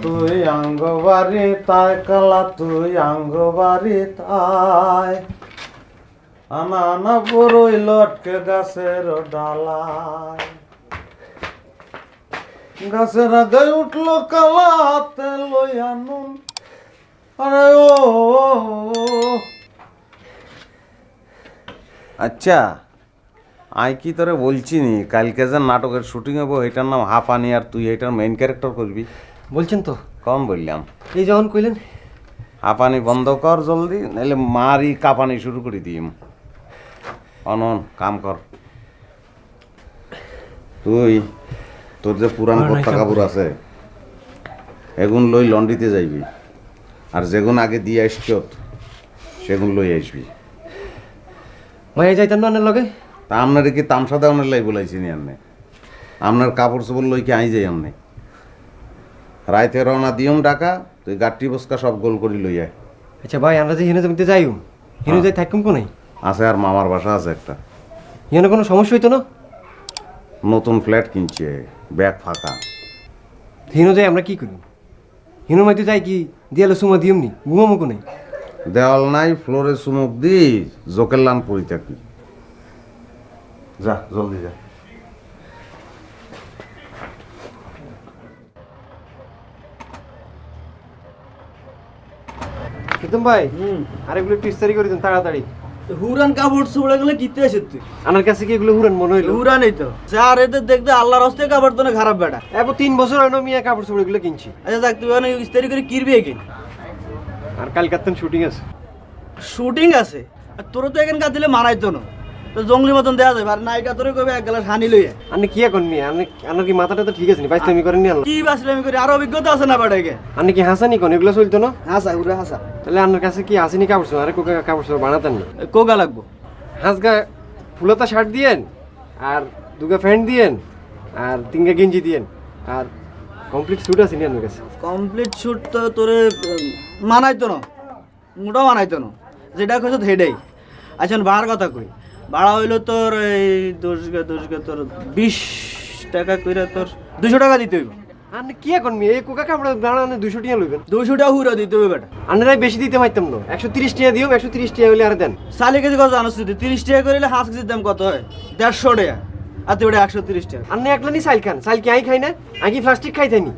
তুই আঙ্গবাড়ি তাই কালা তুই আঙ্গবাড়ি তাই আনা আনা বড়ই লটকে গাছের ডালায় গাছের আগায় উঠলো কালা হাতে লইয়া নুন আরে ও আচ্ছা আই কি তোরে বলছি নি কালকে যে নাটকের শুটিং হবো এটার নাম হাঁপানি আর তুই এটার মেইন ক্যারেক্টার করবি বলছেন তো কম বললাম এই যখন কইলেন হাঁপানি বন্ধ কর জলদি নাহলে মারি কাঁপানি শুরু করে দিম অনন কাম কর তুই তোর যে পুরান কর্তা কাপড় আছে এগুন লই লন্ড্রিতে যাইবি আর যেগুন আগে দিয়ে আসছ সেগুন লই আসবি ভাইয়া যাইতেন না লগে তা আপনার কি তামসা দেওয়ানের লাই বলাইছি নি আপনি আপনার কাপড় চোপড় লই কি আই যাই আপনি রাইতে রওনা দিয়ম ডাকা তুই গাঠটি বসকা সব গোল করি লই আয় আচ্ছা ভাই আমরা যে হিনে জমিতে যাইও হিনে যাই থাকুম কোন আছে আর মামার বাসা আছে একটা হিনে কোনো সমস্যা হইতো না নতুন ফ্ল্যাট কিনছে ব্যাগ ফাঁকা হিনো যাই আমরা কি করি হিনো মাইতে যাই কি দিয়ালে সুমা দিয়ম নি ঘুমামো কোনে দেওয়াল নাই ফ্লোরে চুমুক দি জোকের লান পড়ি থাকি যা জলদি যা প্রীতম ভাই আরেকগুলো একটু ইস্তারি করে দিন তাড়াতাড়ি হুরান কাপড় চোপড় গুলো কিনতে আসে তুই আমার কাছে কি এগুলো হুরান মনে হইলো হুরানই তো আর এদের দেখতে আল্লাহর হস্তে কাপড় তো না খারাপ বেটা এবার 3 বছর হলো মিয়া কাপড় চোপড় এগুলো কিনছি আচ্ছা দেখ তুই অনেক ইস্তারি করে কিনবি কিন আর কাল কাতন শুটিং আছে শুটিং আছে আর তোর তো এখান কাজ দিলে মারাইতো না তো জঙ্গলি মতন দেওয়া যাবে আর নায়িকা তোরে কবে এক গ্লাস হানি লইয়া আপনি কি এখন মি আপনার কি মাথাটা তো ঠিক আছে নি বাইসলামি করেন নি কি বাসলামি করি আর অভিজ্ঞতা আছে না বেটাকে আপনি কি হাসানি কোন এগুলো চলতো না হাসা উড়ে হাসা তাহলে আপনার কাছে কি আসেনি কাপড় চোপড় আরে কোকা কাপড় চোপড় বানাতেন না কোগা লাগবো হাঁসগা ফুলতা শার্ট দিয়েন আর দুগা প্যান্ট দিয়েন আর 3গা গেঞ্জি দিয়েন আর কমপ্লিট স্যুট আছে নি আপনার কাছে কমপ্লিট শুট তো তোরে মানাইতো না মোটা মানাইতো না যেটা কইছ হেডাই আচ্ছা ভাড়ার কথা কই ভাড়া হইলো তোর এই 10 তোর 20 টাকা কইরা তোর 200 টাকা দিতে হইব আপনি কি এখন মি এই কোকা কাপড় বানানো 200 টাকা লইবেন 200 টাকা হুরা দিতে হইব বেটা আপনারাই বেশি দিতে পারতাম না 130 টাকা দিও 130 টাকা হইলে আর দেন সালে কেজি কত জানোস তুই 30 টাকা করিলে হাঁস কেজির দাম কত হয় 150 টাকা আর তুই 130 টাকা আপনি একলা নি সাইল খান সাইল কি আই খাই না আই কি প্লাস্টিক খাই থাইনি